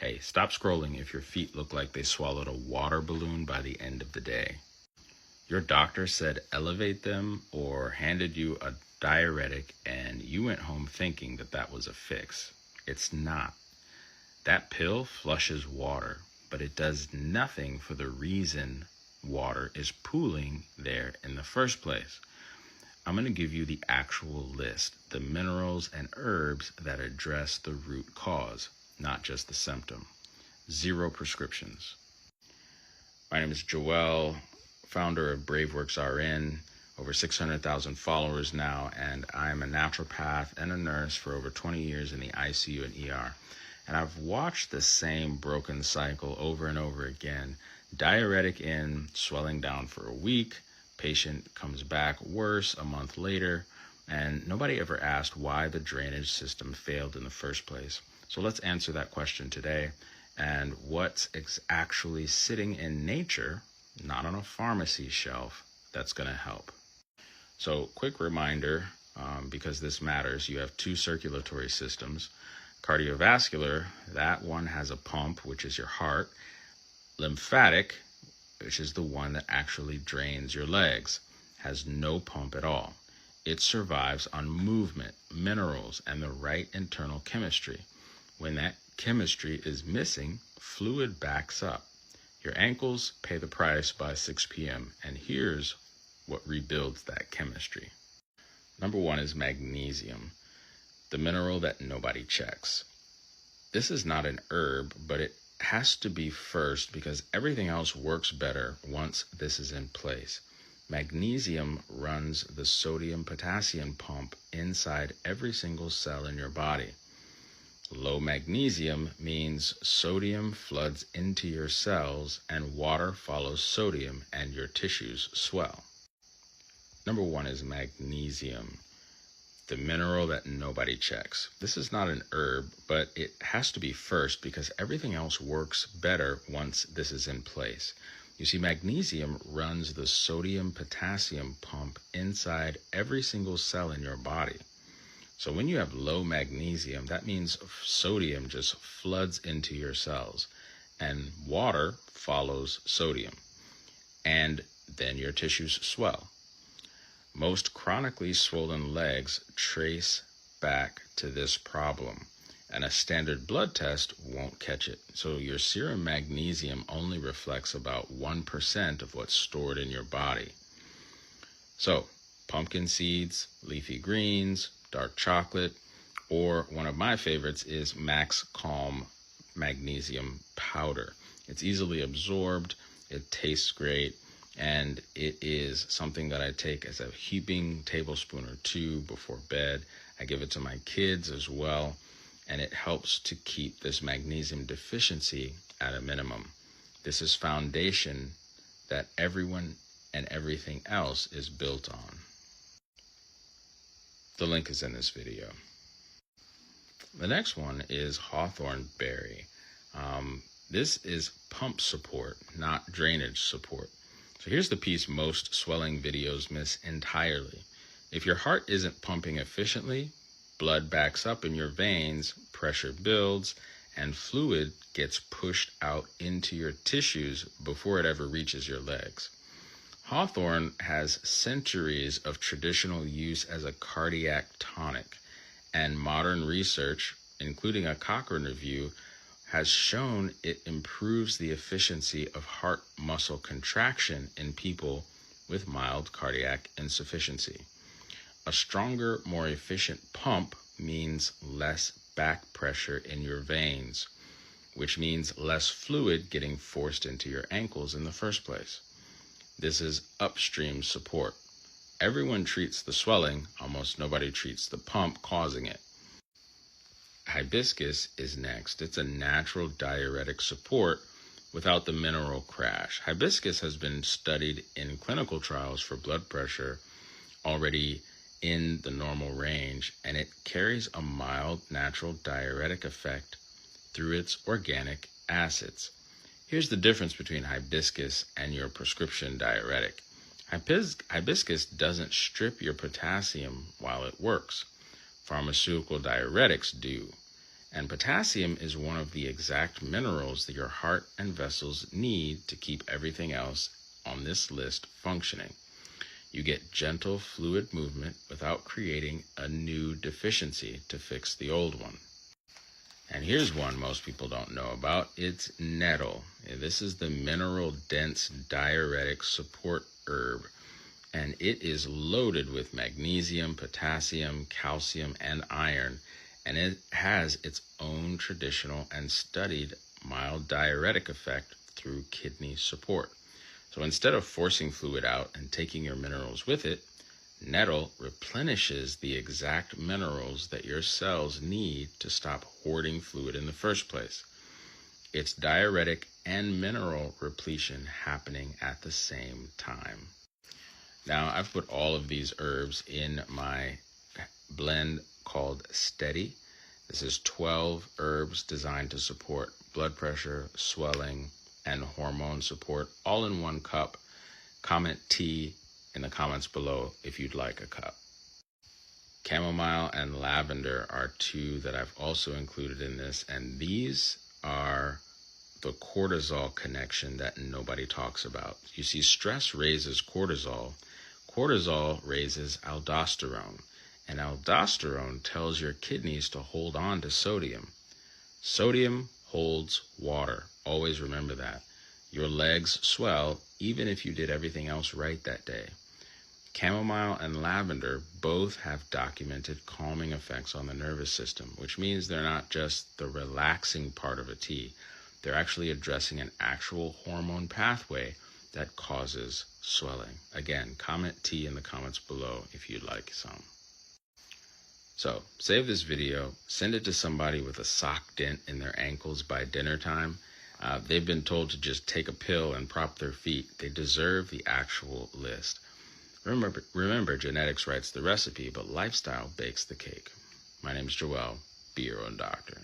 Hey, stop scrolling if your feet look like they swallowed a water balloon by the end of the day. Your doctor said elevate them or handed you a diuretic and you went home thinking that that was a fix. It's not. That pill flushes water, but it does nothing for the reason water is pooling there in the first place. I'm going to give you the actual list, the minerals and herbs that address the root cause, not just the symptom. 0 prescriptions. My name is Joel, founder of BraveWorks RN, over 600,000 followers now, and I'm a naturopath and a nurse for over 20 years in the ICU and ER. And I've watched the same broken cycle over and over again. Diuretic in, swelling down for a week, patient comes back worse a month later, and nobody ever asked why the drainage system failed in the first place. So let's answer that question today, and what's actually sitting in nature, not on a pharmacy shelf, that's going to help. So quick reminder, because this matters, you have 2 circulatory systems. Cardiovascular, that one has a pump, which is your heart. Lymphatic, which is the one that actually drains your legs, has no pump at all. It survives on movement, minerals, and the right internal chemistry. When that chemistry is missing, fluid backs up. Your ankles pay the price by 6 p.m. And here's what rebuilds that chemistry. Number 1 is magnesium, the mineral that nobody checks. This is not an herb, but it has to be first because everything else works better once this is in place. Magnesium runs the sodium-potassium pump inside every single cell in your body. Low magnesium means sodium floods into your cells and water follows sodium and your tissues swell. Number 1 is magnesium, the mineral that nobody checks. This is not an herb, but it has to be first because everything else works better once this is in place. You see, magnesium runs the sodium-potassium pump inside every single cell in your body. So when you have low magnesium, that means sodium just floods into your cells and water follows sodium, and then your tissues swell. Most chronically swollen legs trace back to this problem, and a standard blood test won't catch it. So your serum magnesium only reflects about 1% of what's stored in your body. So pumpkin seeds, leafy greens, dark chocolate, or one of my favorites is Max Calm magnesium powder. It's easily absorbed, it tastes great, and it is something that I take as a heaping tablespoon or 2 before bed. I give it to my kids as well, and it helps to keep this magnesium deficiency at a minimum. This is foundation that everyone and everything else is built on. The link is in this video. The next one is hawthorn berry. This is pump support, not drainage support. So here's the piece most swelling videos miss entirely. If your heart isn't pumping efficiently, blood backs up in your veins, pressure builds, and fluid gets pushed out into your tissues before it ever reaches your legs. Hawthorn has centuries of traditional use as a cardiac tonic, and modern research, including a Cochrane review, has shown it improves the efficiency of heart muscle contraction in people with mild cardiac insufficiency. A stronger, more efficient pump means less back pressure in your veins, which means less fluid getting forced into your ankles in the first place. This is upstream support. Everyone treats the swelling, almost nobody treats the pump causing it. Hibiscus is next. It's a natural diuretic support without the mineral crash. Hibiscus has been studied in clinical trials for blood pressure already in the normal range, and it carries a mild natural diuretic effect through its organic acids. Here's the difference between hibiscus and your prescription diuretic. Hibiscus doesn't strip your potassium while it works. Pharmaceutical diuretics do. And potassium is one of the exact minerals that your heart and vessels need to keep everything else on this list functioning. You get gentle fluid movement without creating a new deficiency to fix the old one. And here's one most people don't know about. It's nettle. This is the mineral-dense diuretic support herb, and it is loaded with magnesium, potassium, calcium, and iron, and it has its own traditional and studied mild diuretic effect through kidney support. So instead of forcing fluid out and taking your minerals with it, nettle replenishes the exact minerals that your cells need to stop hoarding fluid in the first place. It's diuretic and mineral repletion happening at the same time. Now, I've put all of these herbs in my blend called Steady. This is 12 herbs designed to support blood pressure, swelling, and hormone support, all in one cup. Comment tea in the comments below if you'd like a cup. Chamomile and lavender are two that I've also included in this, and these are the cortisol connection that nobody talks about. You see, stress raises cortisol. Cortisol raises aldosterone, and aldosterone tells your kidneys to hold on to sodium. Sodium holds water. Always remember that. Your legs swell even if you did everything else right that day. Chamomile and lavender both have documented calming effects on the nervous system, which means they're not just the relaxing part of a tea. They're actually addressing an actual hormone pathway that causes swelling. Again, comment tea in the comments below if you'd like some. So, save this video, send it to somebody with a sock dent in their ankles by dinner time. They've been told to just take a pill and prop their feet. They deserve the actual list. Remember, genetics writes the recipe, but lifestyle bakes the cake. My name's Joel. Be your own doctor.